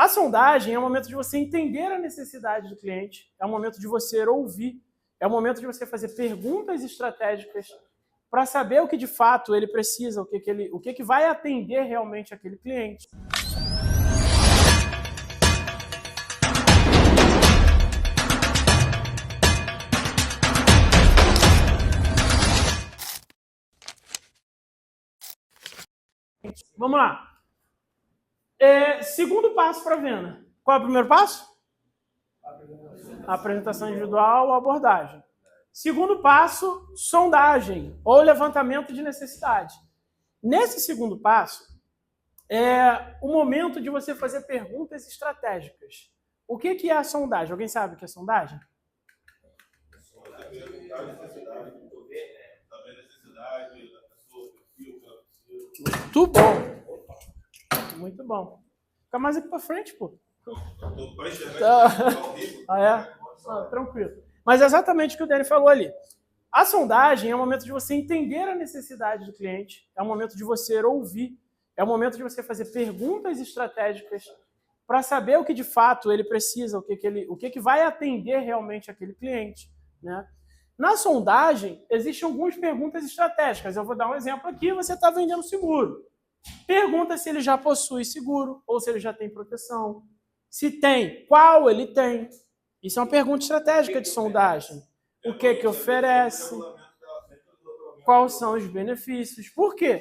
A sondagem é o momento de você entender a necessidade do cliente, é o momento de você ouvir, é o momento de você fazer perguntas estratégicas para saber o que de fato ele precisa, o que vai atender realmente aquele cliente. Vamos lá. Segundo passo para a venda. Qual é o primeiro passo? A apresentação individual ou abordagem. Segundo passo, sondagem ou levantamento de necessidade. Nesse segundo passo, é o momento de você fazer perguntas estratégicas. O que é a sondagem? Alguém sabe o que é sondagem? Muito bom. Muito bom. Fica mais aqui para frente, pô. Tranquilo. Mas é exatamente o que o Dani falou ali. A sondagem é o momento de você entender a necessidade do cliente, é o momento de você ouvir, é o momento de você fazer perguntas estratégicas para saber o que de fato ele precisa, o que vai atender realmente aquele cliente, né? Na sondagem, existem algumas perguntas estratégicas. Eu vou dar um exemplo aqui, você está vendendo seguro. Pergunta se ele já possui seguro ou se ele já tem proteção. Se tem, qual ele tem. Isso é uma pergunta estratégica de sondagem. O que oferece? Quais são os benefícios? Por quê?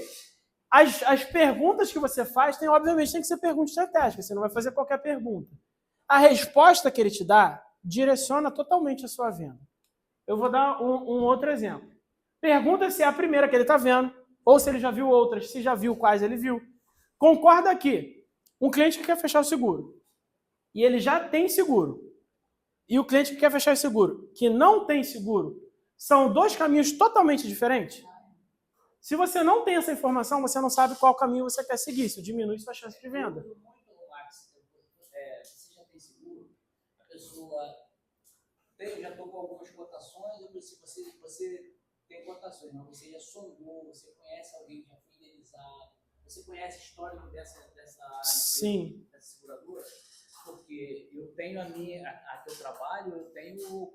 As perguntas que você faz, obviamente, tem que ser pergunta estratégica. Você não vai fazer qualquer pergunta. A resposta que ele te dá direciona totalmente a sua venda. Eu vou dar um outro exemplo. Pergunta se é a primeira que ele está vendo, ou se ele já viu outras, se já viu quais ele viu. Concorda aqui. Um cliente que quer fechar o seguro, e ele já tem seguro, e o cliente que quer fechar o seguro, que não tem seguro, são dois caminhos totalmente diferentes? Se você não tem essa informação, você não sabe qual caminho você quer seguir. Isso diminui sua chance de venda. Você já tem seguro, a pessoa já tomou algumas cotações, você tem cotações, mas você já sondou, você conhece alguém que já foi indenizado, você conhece a história dessa Sim. Dessa seguradora, porque eu tenho a teu trabalho, eu tenho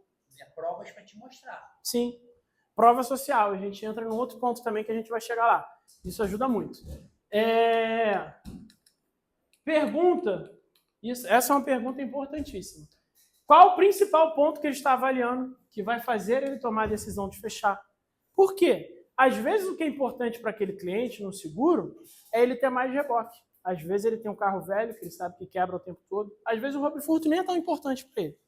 provas para te mostrar. Sim. Prova social. A gente entra num outro ponto também que a gente vai chegar lá. Isso ajuda muito. Pergunta. Essa é uma pergunta importantíssima. Qual o principal ponto que ele está avaliando que vai fazer ele tomar a decisão de fechar? Por quê? Às vezes o que é importante para aquele cliente no seguro é ele ter mais reboque. Às vezes ele tem um carro velho que ele sabe que quebra o tempo todo. Às vezes o roubo e furto nem é tão importante para ele.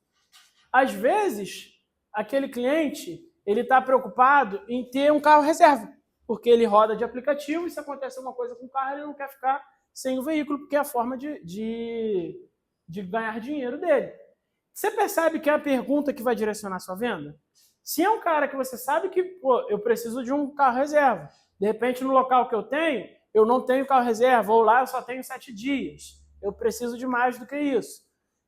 Às vezes aquele cliente ele está preocupado em ter um carro reserva, porque ele roda de aplicativo e se acontecer alguma coisa com o carro ele não quer ficar sem o veículo, porque é a forma de ganhar dinheiro dele. Você percebe que é a pergunta que vai direcionar a sua venda? Se é um cara que você sabe que, eu preciso de um carro reserva, de repente no local que eu não tenho carro reserva, ou lá eu só tenho 7 dias, eu preciso de mais do que isso.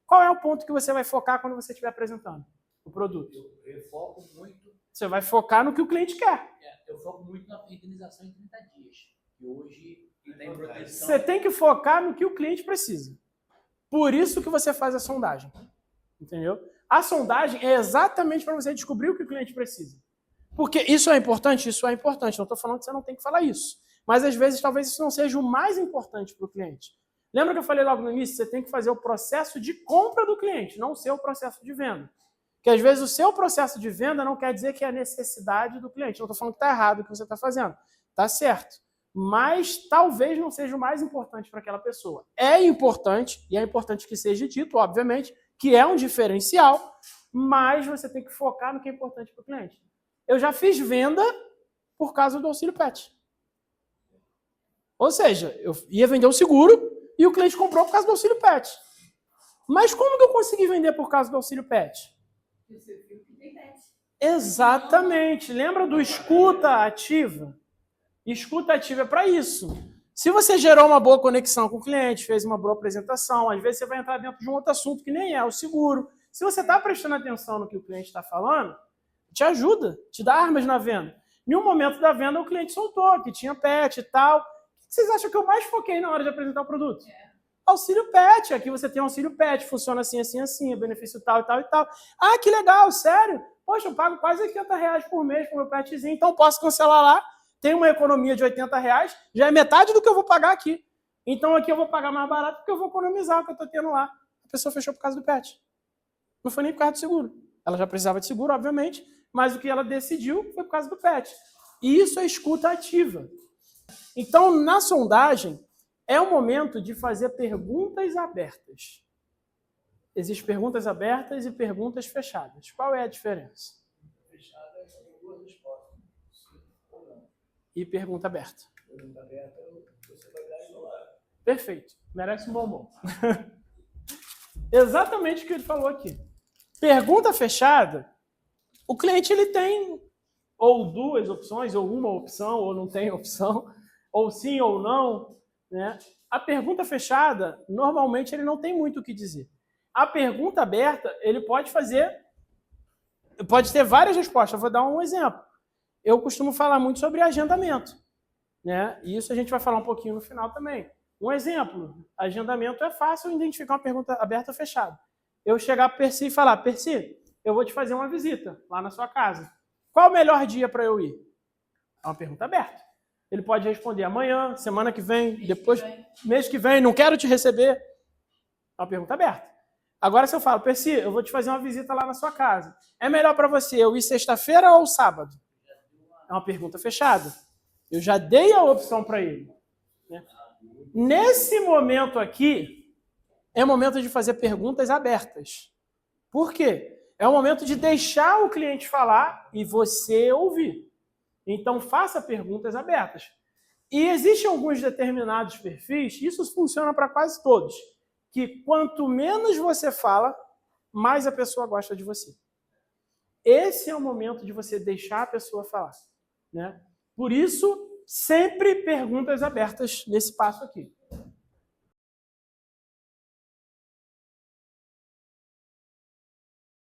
Qual é o ponto que você vai focar quando você estiver apresentando o produto? Eu foco muito... Você vai focar no que o cliente quer. Eu foco muito na indenização em 30 dias, que hoje tem proteção... Você tem que focar no que o cliente precisa. Por isso que você faz a sondagem. Entendeu? A sondagem é exatamente para você descobrir o que o cliente precisa. Porque isso é importante? Isso é importante. Não estou falando que você não tem que falar isso. Mas, às vezes, talvez isso não seja o mais importante para o cliente. Lembra que eu falei logo no início? Você tem que fazer o processo de compra do cliente, não o seu processo de venda. Porque, às vezes, o seu processo de venda não quer dizer que é a necessidade do cliente. Não estou falando que está errado o que você está fazendo. Está certo. Mas talvez não seja o mais importante para aquela pessoa. É importante, e é importante que seja dito, obviamente, que é um diferencial, mas você tem que focar no que é importante para o cliente. Eu já fiz venda por causa do auxílio PET. Ou seja, eu ia vender um seguro e o cliente comprou por causa do auxílio PET. Mas como que eu consegui vender por causa do auxílio PET? Exatamente. Lembra do escuta ativa? Escuta ativa é para isso. Se você gerou uma boa conexão com o cliente, fez uma boa apresentação, às vezes você vai entrar dentro de um outro assunto que nem é o seguro. Se você está prestando atenção no que o cliente está falando, te ajuda, te dá armas na venda. Em um momento da venda, o cliente soltou que tinha PET e tal. O que vocês acham que eu mais foquei na hora de apresentar o produto? auxílio pet. Aqui você tem auxílio pet, funciona assim, assim, assim, benefício tal e tal e tal. Ah, que legal, sério? Poxa, eu pago quase R$80 por mês pro meu petzinho, então posso cancelar lá. Tem uma economia de R$80, já é metade do que eu vou pagar aqui. Então aqui eu vou pagar mais barato porque eu vou economizar o que eu estou tendo lá. A pessoa fechou por causa do pet. Não foi nem por causa do seguro. Ela já precisava de seguro, obviamente, mas o que ela decidiu foi por causa do pet. E isso é escuta ativa. Então, na sondagem, é o momento de fazer perguntas abertas. Existem perguntas abertas e perguntas fechadas. Qual é a diferença? Fechada é duas respostas. E pergunta aberta. Pergunta aberta, você vai dar isolado. Perfeito. Merece um bombom. Exatamente o que ele falou aqui. Pergunta fechada, o cliente ele tem ou duas opções, ou uma opção, ou não tem opção, ou sim ou não, né? A pergunta fechada, normalmente ele não tem muito o que dizer. A pergunta aberta, ele pode ter várias respostas. Eu vou dar um exemplo. Eu costumo falar muito sobre agendamento, né? E isso a gente vai falar um pouquinho no final também. Um exemplo, agendamento é fácil identificar uma pergunta aberta ou fechada. Eu chegar para o Percy e falar, Percy, eu vou te fazer uma visita lá na sua casa. Qual o melhor dia para eu ir? É uma pergunta aberta. Ele pode responder amanhã, semana que vem, depois, mês que vem, não quero te receber. É uma pergunta aberta. Agora, se eu falo, Percy, eu vou te fazer uma visita lá na sua casa. É melhor para você eu ir sexta-feira ou sábado? É uma pergunta fechada. Eu já dei a opção para ele. Né? Nesse momento aqui, é o momento de fazer perguntas abertas. Por quê? É o momento de deixar o cliente falar e você ouvir. Então, faça perguntas abertas. E existem alguns determinados perfis, isso funciona para quase todos, que quanto menos você fala, mais a pessoa gosta de você. Esse é o momento de você deixar a pessoa falar. Né? Por isso, sempre perguntas abertas nesse passo aqui.